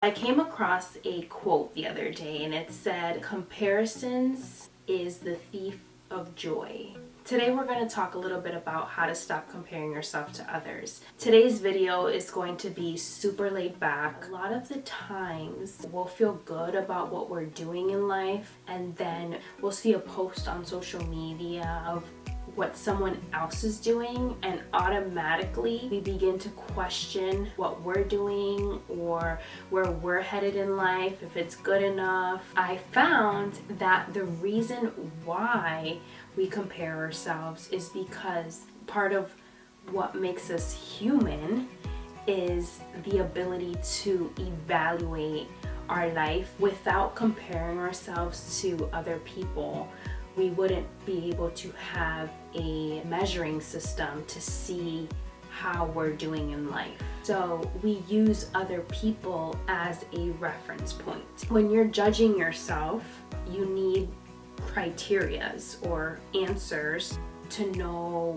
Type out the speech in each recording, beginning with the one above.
I came across a quote the other day and it said, "Comparisons is the thief of joy." Today we're going to talk a little bit about how to stop comparing yourself to others. Today's video is going to be super laid back. A lot of the times we'll feel good about what we're doing in life, and then we'll see a post on social media of what someone else is doing, and automatically we begin to question what we're doing or where we're headed in life, if it's good enough. I found that the reason why we compare ourselves is because part of what makes us human is the ability to evaluate our life without comparing ourselves to other people. We wouldn't be able to have a measuring system to see how we're doing in life. So we use other people as a reference point. When you're judging yourself, you need criterias or answers to know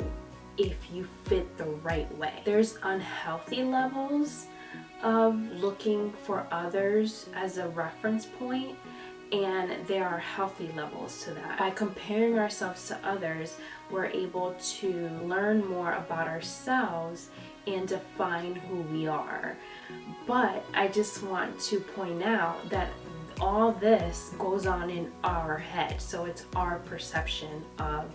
if you fit the right way. There's unhealthy levels of looking for others as a reference point, and there are healthy levels to that. By comparing ourselves to others, we're able to learn more about ourselves and define who we are. But I just want to point out that all this goes on in our head. So it's our perception of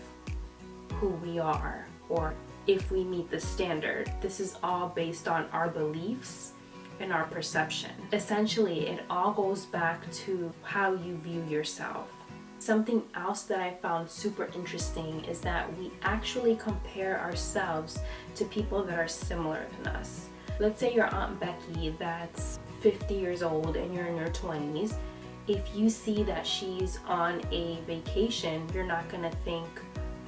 who we are, or if we meet the standard. This is all based on our beliefs and our perception. Essentially, it all goes back to how you view yourself. Something else that I found super interesting is that we actually compare ourselves to people that are similar than us. Let's say your Aunt Becky that's 50 years old and you're in your 20s. If you see that she's on a vacation, you're not gonna think,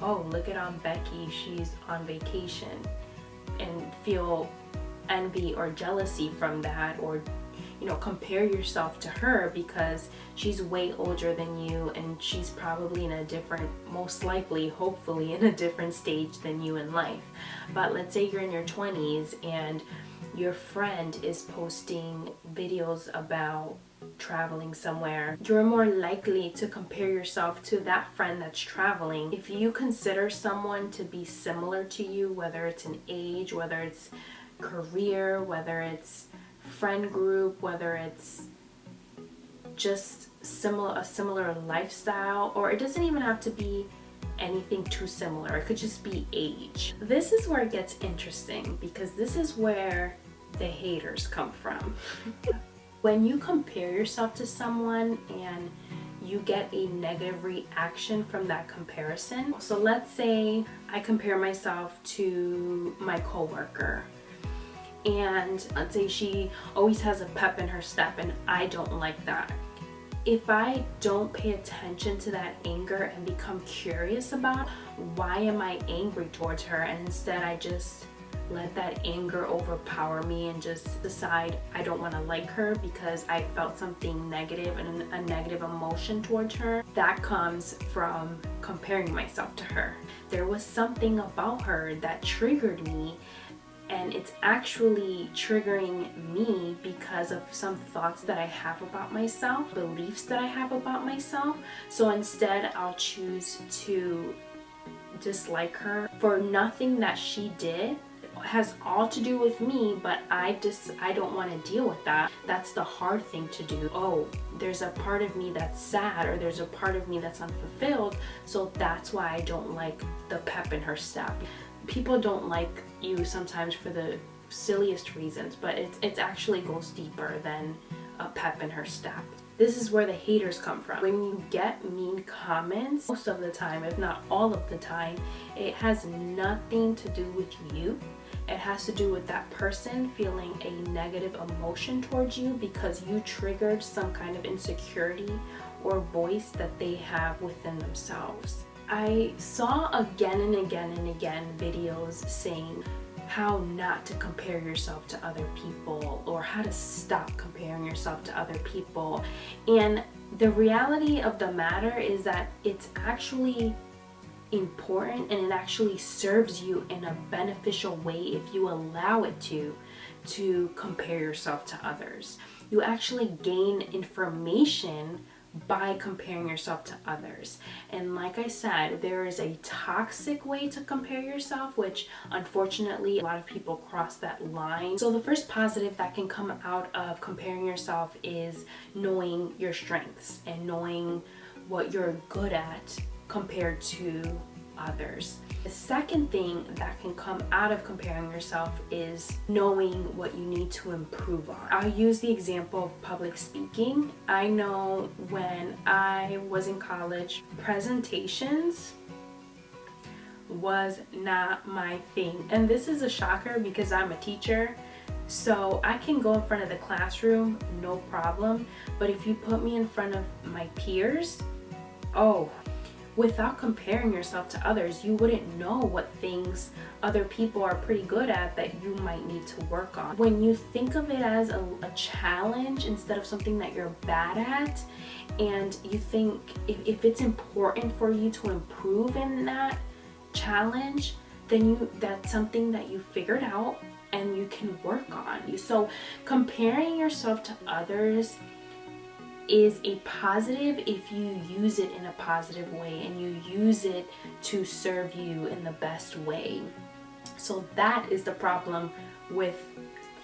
"Oh, look at Aunt Becky, she's on vacation," and feel envy or jealousy from that, or compare yourself to her because she's way older than you and she's probably in a different, most likely, hopefully in a different stage than you in life. But let's say you're in your 20s and your friend is posting videos about traveling somewhere. You're more likely to compare yourself to that friend that's traveling. If you consider someone to be similar to you, whether it's an age, whether it's career, whether it's friend group, whether it's just a similar lifestyle, or it doesn't even have to be anything too similar, it could just be age. This is where it gets interesting, because this is where the haters come from. When you compare yourself to someone and you get a negative reaction from that comparison. So let's say I compare myself to my coworker, and let's say she always has a pep in her step and I don't like that. If I don't pay attention to that anger and become curious about why am I angry towards her, and instead I just let that anger overpower me and just decide I don't want to like her because I felt something negative and a negative emotion towards her, that comes from comparing myself to her. There was something about her that triggered me, and it's actually triggering me because of some thoughts that I have about myself, beliefs that I have about myself. So instead, I'll choose to dislike her for nothing that she did. It has all to do with me, but I don't want to deal with that. That's the hard thing to do. Oh, there's a part of me that's sad, or there's a part of me that's unfulfilled, so that's why I don't like the pep in her step. People don't like you sometimes for the silliest reasons, but it actually goes deeper than a pep in her step. This is where the haters come from. When you get mean comments, most of the time, if not all of the time, it has nothing to do with you. It has to do with that person feeling a negative emotion towards you because you triggered some kind of insecurity or voice that they have within themselves. I saw again and again and again videos saying how not to compare yourself to other people, or how to stop comparing yourself to other people. And the reality of the matter is that it's actually important, and it actually serves you in a beneficial way if you allow it to compare yourself to others. You actually gain information by comparing yourself to others. And like I said, there is a toxic way to compare yourself, which unfortunately a lot of people cross that line. So the first positive that can come out of comparing yourself is knowing your strengths and knowing what you're good at compared to others. The second thing that can come out of comparing yourself is knowing what you need to improve on. I'll use the example of public speaking. I know when I was in college, presentations was not my thing. And this is a shocker because I'm a teacher. So I can go in front of the classroom, no problem. But if you put me in front of my peers, without comparing yourself to others, you wouldn't know what things other people are pretty good at that you might need to work on. When you think of it as a challenge instead of something that you're bad at, and you think if it's important for you to improve in that challenge, then that's something that you figured out and you can work on. So comparing yourself to others is a positive if you use it in a positive way and you use it to serve you in the best way. So that is the problem with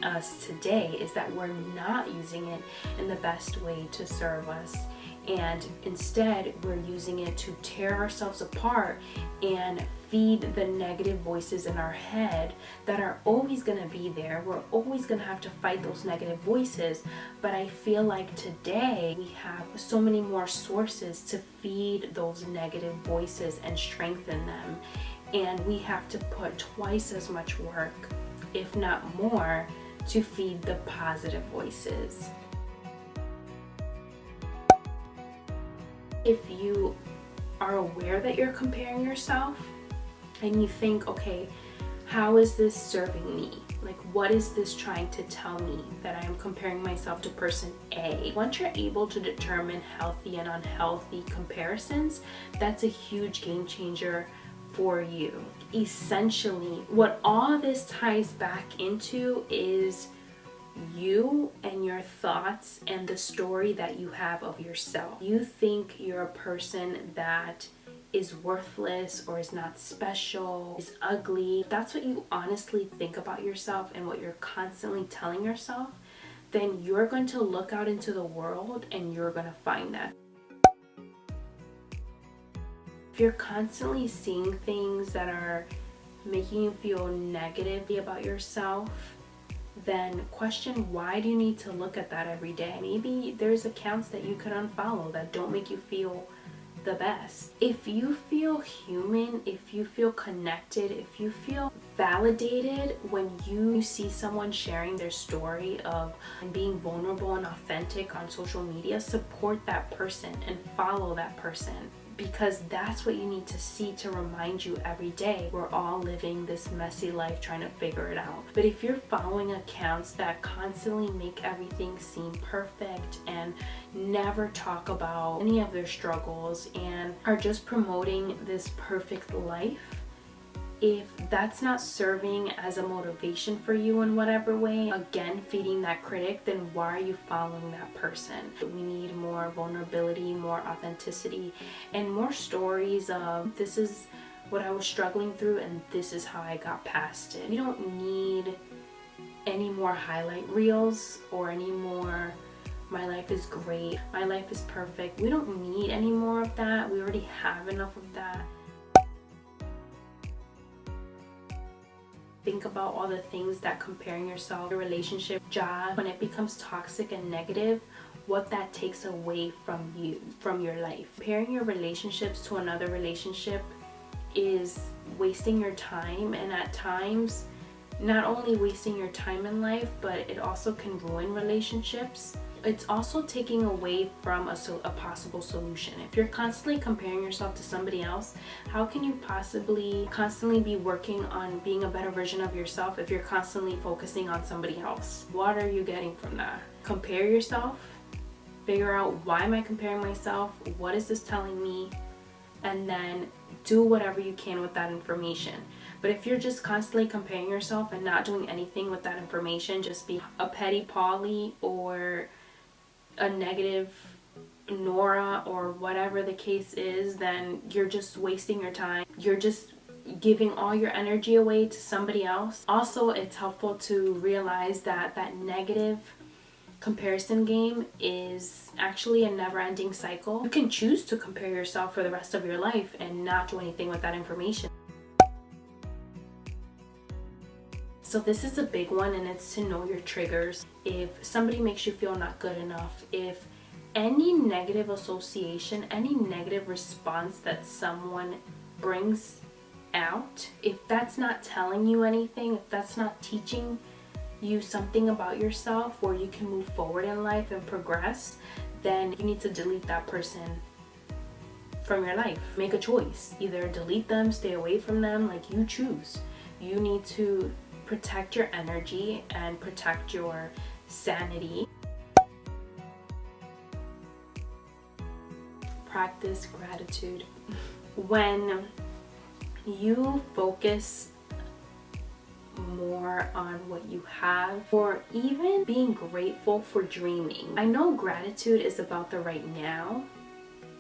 us today, is that we're not using it in the best way to serve us, and instead we're using it to tear ourselves apart and feed the negative voices in our head that are always going to be there. We're always going to have to fight those negative voices, but I feel like today we have so many more sources to feed those negative voices and strengthen them, and we have to put twice as much work, if not more, to feed the positive voices. If you are aware that you're comparing yourself and you think, okay, how is this serving me? Like, what is this trying to tell me that I am comparing myself to person A? Once you're able to determine healthy and unhealthy comparisons, that's a huge game changer for you. Essentially, what all this ties back into is you and your thoughts and the story that you have of yourself. You think you're a person that is worthless or is not special, is ugly. If that's what you honestly think about yourself and what you're constantly telling yourself, then you're going to look out into the world and you're going to find that. If you're constantly seeing things that are making you feel negatively about yourself, then question, why do you need to look at that every day? Maybe there's accounts that you could unfollow that don't make you feel the best. If you feel human, if you feel connected, if you feel validated when you see someone sharing their story of being vulnerable and authentic on social media, support that person and follow that person, because that's what you need to see to remind you every day. We're all living this messy life trying to figure it out. But if you're following accounts that constantly make everything seem perfect and never talk about any of their struggles and are just promoting this perfect life, if that's not serving as a motivation for you in whatever way, again feeding that critic, then why are you following that person? We need more vulnerability, more authenticity, and more stories of this is what I was struggling through and this is how I got past it. We don't need any more highlight reels or any more my life is great, my life is perfect. We don't need any more of that. We already have enough of that. Think about all the things that comparing yourself, your relationship, job, when it becomes toxic and negative, what that takes away from you, from your life. Comparing your relationships to another relationship is wasting your time, and at times, not only wasting your time in life, but it also can ruin relationships. It's also taking away from a possible solution. If you're constantly comparing yourself to somebody else, how can you possibly constantly be working on being a better version of yourself if you're constantly focusing on somebody else? What are you getting from that? Compare yourself, figure out, why am I comparing myself? What is this telling me? And then do whatever you can with that information. But if you're just constantly comparing yourself and not doing anything with that information, just be a petty Polly or a negative Nora or whatever the case is, then you're just wasting your time. You're just giving all your energy away to somebody else. Also, it's helpful to realize that that negative comparison game is actually a never-ending cycle. You can choose to compare yourself for the rest of your life and not do anything with that information. So this is a big one, and it's to know your triggers. If somebody makes you feel not good enough, if any negative association, any negative response that someone brings out, if that's not telling you anything, if that's not teaching you something about yourself where you can move forward in life and progress, then you need to delete that person from your life. Make a choice. Either delete them, stay away from them, like you choose. You need to protect your energy and protect your sanity. Practice gratitude. When you focus more on what you have, or even being grateful for dreaming. I know gratitude is about the right now,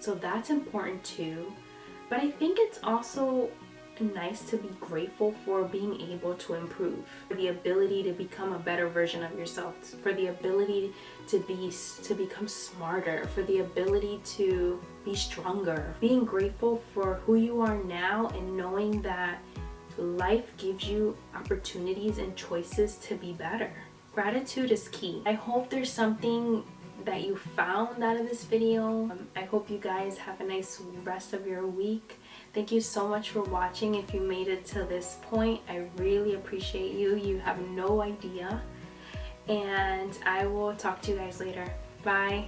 so that's important too, but I think it's also nice to be grateful for being able to improve, for the ability to become a better version of yourself, for the ability to become smarter, for the ability to be stronger. Being grateful for who you are now and knowing that life gives you opportunities and choices to be better. Gratitude is key. I hope there's something that you found out of this video. I hope you guys have a nice rest of your week. Thank you so much for watching. If you made it to this point, I really appreciate you. You have no idea. And I will talk to you guys later. Bye.